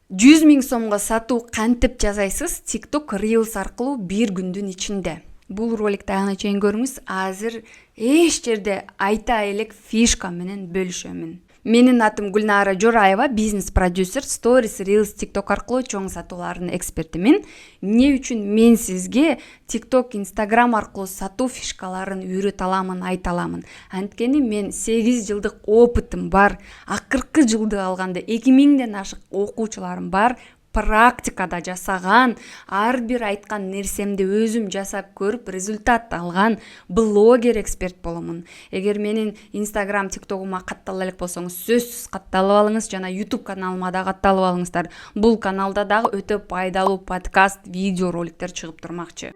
100 000 сомго сатуу кантип жасайсыз TikTok Reels аркылуу бир күндүн ичинде. Бул роликти аяна чейин көрүңүз. Азыр эч жерде айта элек фишка менен бөлүшөмүн. Менин атым Гүлнара Жораева, бизнес-продюсер, Stories, Reels, TikTok аркылуу чоң сатуулардын экспертимин. Эмне үчүн мен сизге TikTok, Instagram аркылуу сатуу фишкаларын үйрөтө аламын, айта аламын. Анткени мен 8 жылдык опытым бар. Акыркы жылды алганда 2000ден ашык окуучуларым бар. Практикада жасаган, ар бир айткан нерсемди өзүм жасап көрүп результат алган блогер эксперт боломун. Эгер менин Instagram, TikTok'ума каттала элек болсоңуз, сөзсүз катталып алыңыз жана YouTube каналыма да катталып алыңыздар. Бул каналда дагы өтө пайдалуу подкаст, видео роликтер чыгып турмакчы.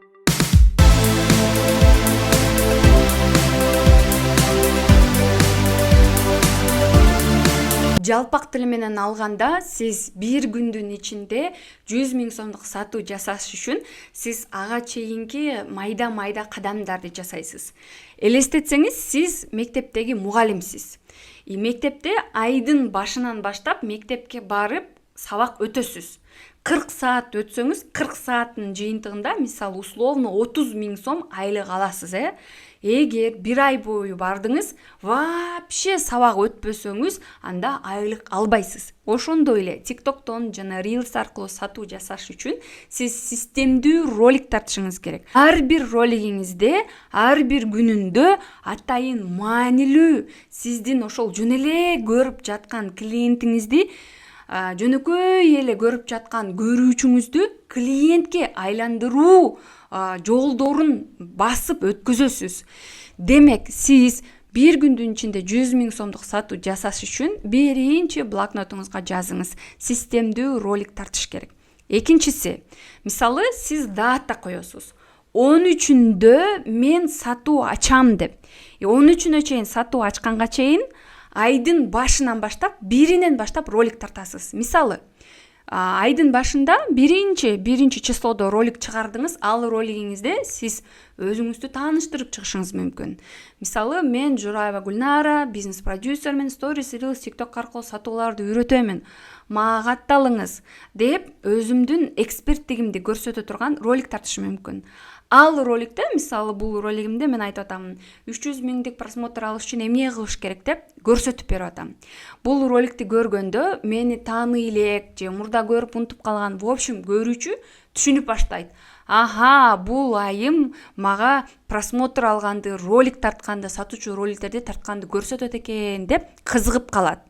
Жалпак тили менен алганда, сиз бир күндүн ичинде 100 000 сомдук сатуу жасаш үчүн сиз ага чейинки майда кадамдарды жасайсыз. Элестетсеңиз, сиз мектептеги мугалимсиз. Мектепте айдын башынан баштап мектепке барып сабак өтөсүз. 40 саат өтсөңүз, 40 сааттын жыйынтыгында, мисалы, условно 30 000 сом айлык аласыз, Эгер бир ай бою бардыңыз, вообще сабак өтпөсөңүз, анда айлык албайсыз. Ошондой эле TikToктон жана Reels аркылуу сатуу жасаш үчүн сиз системдүү ролик тартышыңыз керек. Ар бир ролигиңизде, ар бир күнүндө атайын маанилүү, сиздин ошол жөн эле көрүп жаткан клиентиңизди, жөнөкөй эле көрүп жаткан көрүүчүңүздү клиентке айландыруу жолдорун басып өткөзөсүз. Демек, сиз бир күндүн ичинде 100 000 сомдук сатуу жасаш үчүн биринчи блокнотуңузга жазыңыз: системдүү ролик тартыш керек. Экинчиси, мисалы, сиз дата коесуз. 13-үндө мен сатуу ачам деп. 13-үнө чейин сатуу ачканга чейин айдын башынан баштап, биринен баштап ролик тартасыз. Мисалы, айдын башында биринчи числодо ролик чыгардыңыз, ал ролигиңизде сиз өзүңүздү тааныштырып чыгышыңыз мүмкүн. Мисалы, мен Жораева Гүлнара, бизнес-продюсер мен Stories, Reels, TikTok аркылуу сатууларды үйрөтөмүн. Мага катталыңыз деп өзүмдүн эксперттигимди көрсөтө турган ролик тартышы мүмкүн. Ал роликте, мисалы, бул ролигимде мен айтып атам, 300 000 просмотр алыш үчүн эмне кылыш керек деп көрсөтүп берип атам. Бул роликти көргөндө мени тааный элек же мурда көрүп унутуп калган, в общем, көрүүчү түшүнүп баштайт. Аха, бул айым мага просмотр алганды, ролик тартканды, сатуучу роликтерди тартканды көрсөтөт экен деп кызыгып калат.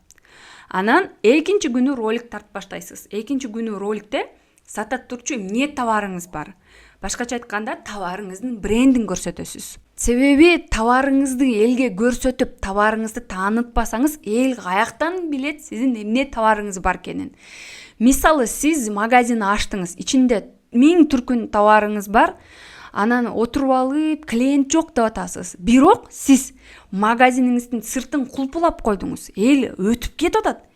Анан экинчи күнү ролик тартып баштайсыз. Экинчи күнү роликте сатат турчу эмне товарыңыз бар. Башкача айтканда, товарыңыздын брендин көрсөтөсүз. Себеби товарыңызды элге көрсөтүп, товарыңызды таанытпасаңыз, эл каяктан билет сиздин эмне товарыңыз бар экенин. Мисалы, сиз магазин ачтыңыз, ичинде 1000 түркүн товарыңыз бар, анан отуруп алып, клиент жок деп атасыз. Бирок сиз магазиниңиздин сыртын кулпулап койдуңуз, эл өтүп кетип атат.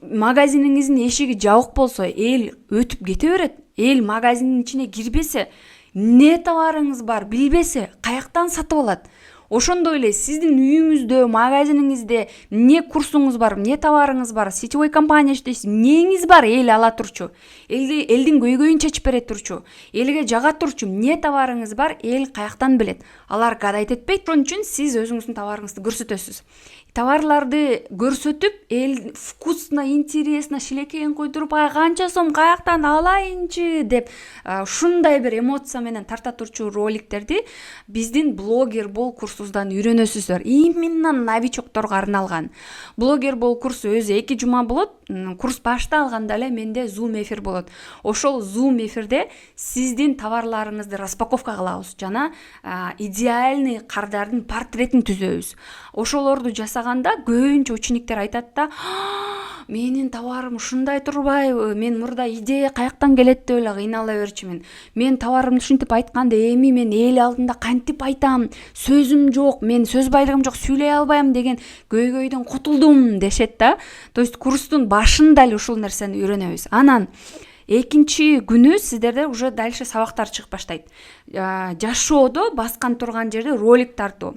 Магазиниңиздин эшиги жабык болсо, эл өтүп кете берет. Эл магазиндин ичине кирбесе, эмне товарыңыз бар билбесе, каяктан сатып алат. Ошондой эле сиздин үйүңүздө, магазиниңизде эмне курсуңуз бар, эмне товарыңыз бар, сетевой компания иштейсиз, эмнеңиз бар, эл ала турчу. Элдин көйгөйүн чечип бере турчу. Элге жага турчу, эмне товарыңыз бар, эл каяктан билет. Алар гадайт этпейт. Ошон үчүн сиз өзүңүздүн товарыңызды көрсөтөсүз. Товарларды көрсөтүп, эл вкусно, интересно, шилекейин койдуруп, канча сом, каяктан алайынчы деп ушундай бир эмоция менен тарта турчу роликтерди биздин блогер бол курсубуздан үйрөнөсүздөр. Именно новичокторго арналган. Блогер бол курсу өзү 2 жума болот. Курс башталганда эле менде Zoom эфир болот. Ошол Zoom эфирде сиздин товарларыңызды распаковка кылабыз жана идеальный кардардын портретин түзөбүз. Ошолорду жасаганда көбүнчө учениктер айтат да, менин товарым ушундай турбайбы, мен мурда идея каяктан келет деп эле кыйнала берчүмүн. Мен товарымды ушинтип айтканда эми мен эл алдында кантип айтам, сөзүм жок, мен сөз байлыгым жок, сүйлөй албайм деген көйгөйдөн кутулдум дешет да. То есть курстун башында эле ушул нерсени үйрөнөбүз. Анан экинчи күнү сиздерде уже дальше сабактар чыгып баштайт. Жашоодо баскан турган жерде ролик тартуу.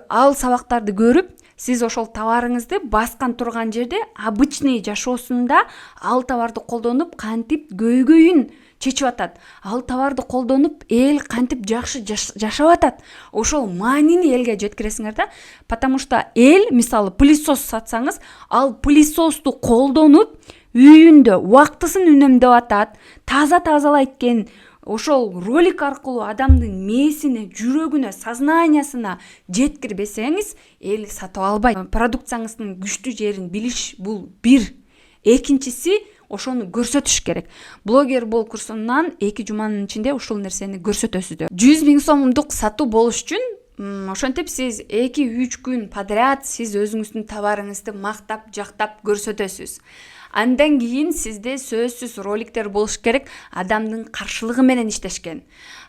Ал сабактарды көрүп, Сиз ошол товарыңызды баскан турган жерде обычный жашоосунда ал товарды колдонуп кантип көйгөйүн чечип атат. Ал товарды колдонуп эл кантип жакшы жашап атат. Ошол маанини элге жеткиресиңер да. Потому что эл, мисалы, пылесос сатсаңыз, ал пылесосту колдонуп үйүндө убактысын үнөмдөп атат, таза тазалайт экен. Ошол ролик аркылуу адамдын мээсине, жүрөгүнө, сознаниясына жеткирбесеңиз, эл сатып албайт. Продукцияңыздын күчтүү жерин билиш бул бир. Экинчиси, ошону көрсөтүш керек. Блогер бол курсунан 2 жуманын ичинде ушул нерсени көрсөтөсүздөр. 100 000 сомдук сатуу болуш үчүн ошентип сиз 2-3 күн подряд сиз өзүңүздүн товарыңызды мактап, жактап көрсөтөсүз. Андан кийин сизде сөзсүз роликтер болуш керек, адамдын каршылыгы менен иштешкен.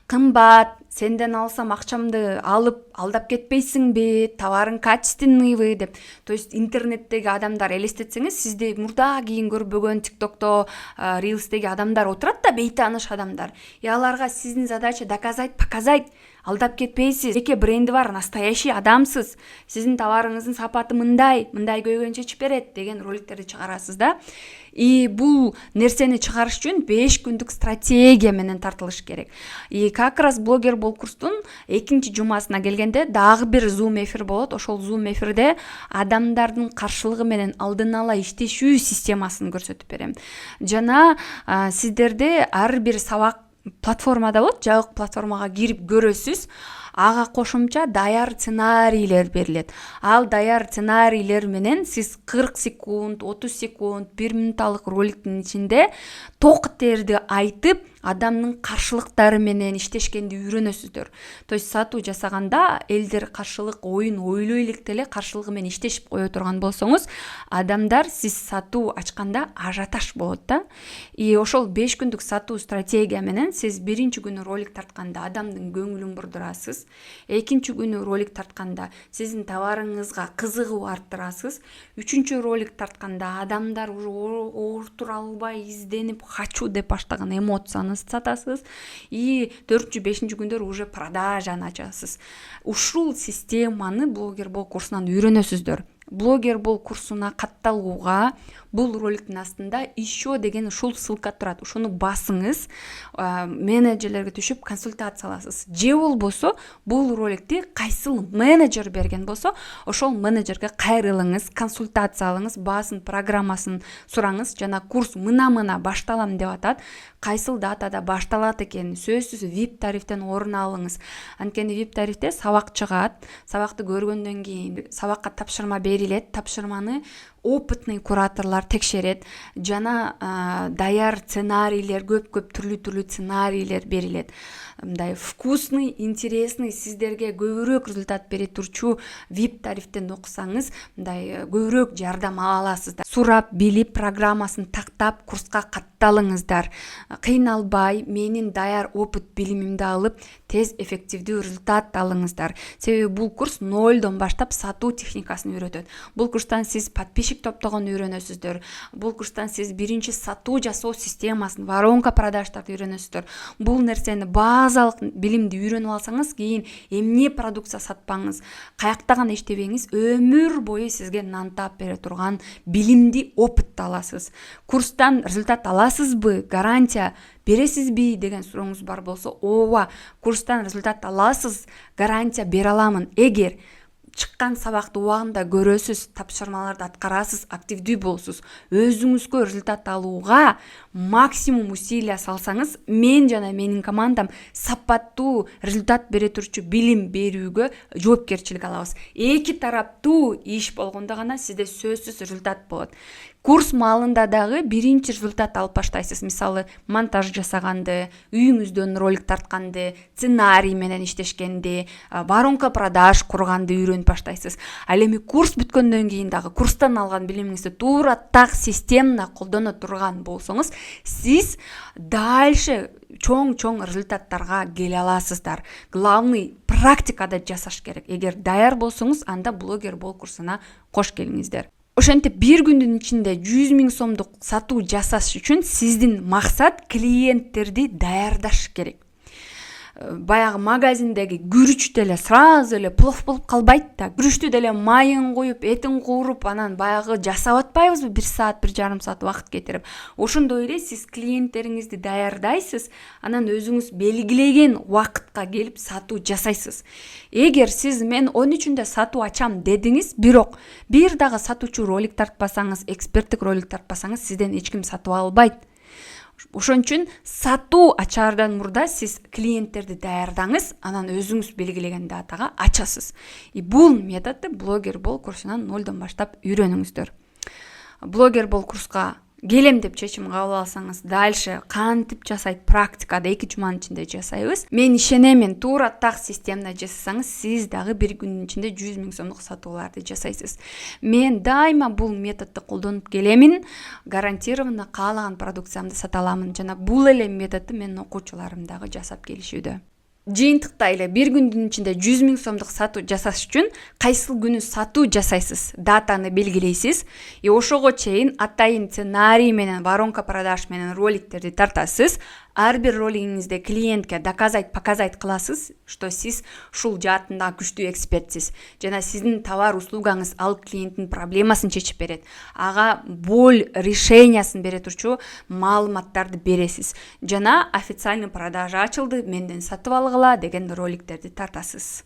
Кымбат, сенден алсам акчамды алып алдап кетпейсиңби, товарың качественныйбы деп. То есть интернеттеги адамдар элестетсеңиз, сизди мурда кийин көрбөгөн ТикТокто, Рилстеги адамдар отурат да, бейтааныш адамдар. И аларга сиздин задача доказать, показать. Алдап кетпейсиз. Жеке бренди бар, настоящий адамсыз. Сиздин товарыңыздын сапаты мындай көйгөйүн чечип берет деген роликтерди чыгарасыз да. И бул нерсени чыгарыш үчүн 5 күндүк стратегия менен тартылыш керек. И как раз блогер бол курстун 2 жумасына келгенде дагы бир Zoom эфир болот. Ошол Zoom эфирде адамдардын каршылыгы менен алдын ала иштешүү системасын көрсөтүп берем. Жана сиздерде ар бир сабак платформада болот, жабык платформага кирип көрөсүз. Ага кошумча даяр сценарийлер берилет. Ал даяр сценарийлер менен сиз 40 секунд, 30 секунд, 1 минуталык роликтин ичинде ток терди айтып, адамдын каршылыктары менен иштешкенди үйрөнөсүздөр. То есть сатуу жасаганда элдер каршылык оюн ойлой электе каршылыгы менен иштешип кое турган болсоңуз, адамдар сиз сатуу ачканда ажиотаж болот да. И ошол 5 күндүк сатуу стратегия менен сиз биринчи күнү ролик тартканда адамдын көңүлүн бурдурасыз. Экинчи күнү ролик тартканда сиздин товарыңызга кызыгуу арттырасыз. Үчүнчү ролик тартканда адамдар уже ортура албай изденип хочу деп баштаган эмоцияны сатасыз. И 4-5 күндөр уже продажаны ачасыз. Ушул системаны блогер бол курсунан үйрөнөсүздөр. Блогер бол курсуна катталууга бул роликтин астында еще деген ушул ссылка турат. Ушуну басыңыз, менеджерлерге түшүп консультация аласыз. Же болбосо бул роликти кайсыл менеджер берген болсо, ошол менеджерге кайрылыңыз, консультация алыңыз, баасын программасын сураңыз. Жана курс мына башталам деп атат. Кайсыл датада башталат экен, сөзсүз VIP тарифтен орун алыңыз. Анткени VIP тарифте сабак чыгат. Сабакты көргөндөн кийин сабакка тапшырма берилет. Тапшырманы опытный кураторлар текшерет. Жана даяр сценарийлер, көп түрлүү сценарийлер берилет. Мындай вкусный, интересный, сиздерге көбүрөөк результат бере турчу VIP тарифтен окусаңыз, мындай көбүрөөк жардам ала аласыздар. Сурап, билип, программасын тактап, курска катталыңыздар. Кыйналбай, менин даяр опыт билимимди алып, тез эффективдүү результат алыңыздар. Себеби бул курс 0дон баштап сатуу техникасын үйрөтөт. Бул курстан сиз подписчик топтогонду үйрөнөсүздөр. Бул курстан сиз биринчи сатуу жасоо системасын, воронка продаждарды үйрөнөсүздөр. Бул нерсени базалык билимди үйрөнүп алсаңыз, кийин эмне продукция сатпаңыз, каякта гана иштебеңиз, өмүр бою сизге нан таап бере турган билимди, опытты аласыз. Курстан результат аласызбы? Гарантия бересизби деген сурооңуз бар болсо, ооба, курстан результат аласыз, гарантия бере аламын. Эгер чыккан сабакты убагында көрөсүз, тапшырмаларды аткарасыз, активдүү болсуз, өзүңүзгө результат алууга максимум усилия салсаңыз, мен жана менин командам сапаттуу результат бере турчу билим берүүгө жоопкерчилик алабыз. Эки тараптуу иш болгондо гана сизде сөзсүз результат болот. Курс маалында дагы биринчи результат алып баштайсыз. Мисалы, монтаж жасаганды, үйүңүздөн ролик тартканды, сценарий менен иштешкенди, воронка продаж курганды үйрөнүп баштайсыз. Ал эми курс бүткөндөн кийин дагы курстан алган билимиңизди туура так системно колдоно турган болсоңуз, сиз дальше чоң результаттарга келе аласыздар. Главный практикада жасаш керек. Эгер даяр болсоңуз, анда блогер бол курсуна кош келиңиздер. Ошентип 1 күндүн ичинде 100 000 сомдук сатуу жасаш үчүн сиздин максат клиенттерди даярдаш керек. баягы магазиндеги күрүч деле сразу эле плов болуп калбайт да. Күрүчтү деле майын куюп, этин кууруп, анан баягы жасап атпайбызбы 1 саат, 1,5 саат убакыт кетирип. Ошондой эле сиз клиенттериңизди даярдайсыз, анан өзүңүз белгилеген убакытка келип сатуу жасайсыз. Эгер сиз мен 13-үндө сатуу ачам дедиңиз, бирок бир дагы сатуучу ролик тартпасаңыз, эксперттик ролик тартпасаңыз, сизден эч ким сатып албайт. Ошон үчүн сатуу ачаардан мурда сиз клиенттерди даярдаңыз, анан өзүңүз белгилеген датага ачасыз. Бул методду блогер бол курсунан 0дон баштап үйрөнүңүздөр. Блогер бол курска келем деп чечим кабыл алсаңыз, дальше кантип жасайт, практикада 2 жуманын ичинде жасайбыз. Мен ишенемин, туура так системада жасасаңыз, сиз дагы 1 күндүн ичинде 100 000 сомдук сатууларды жасайсыз. Мен дайыма бул методду колдонуп келемин, гарантированно каалаган продукциямды сата аламын жана бул эле методду менин окуучуларым дагы жасап келишүүдө. Жыйынтыкта эле 1 күндүн ичинде 100 000 сомдук сатуу жасаш үчүн кайсыл күнү сатуу жасайсыз, датаны белгилейсиз. Ошого чейин атайын сценарий менен, воронка продаж менен роликтерди тартасыз. Ар бир ролигиңизде клиентке доказать, показать кыласыз, что сиз ушул жаатында күчтүү экспертсиз. Жана сиздин товар услугаңыз ал клиенттин проблемасын чечип берет. Ага боль решениясын бере турчу маалыматтарды бересиз. Жана официальный продажа ачылды, менден сатып алгыла деген роликтерди тартасыз.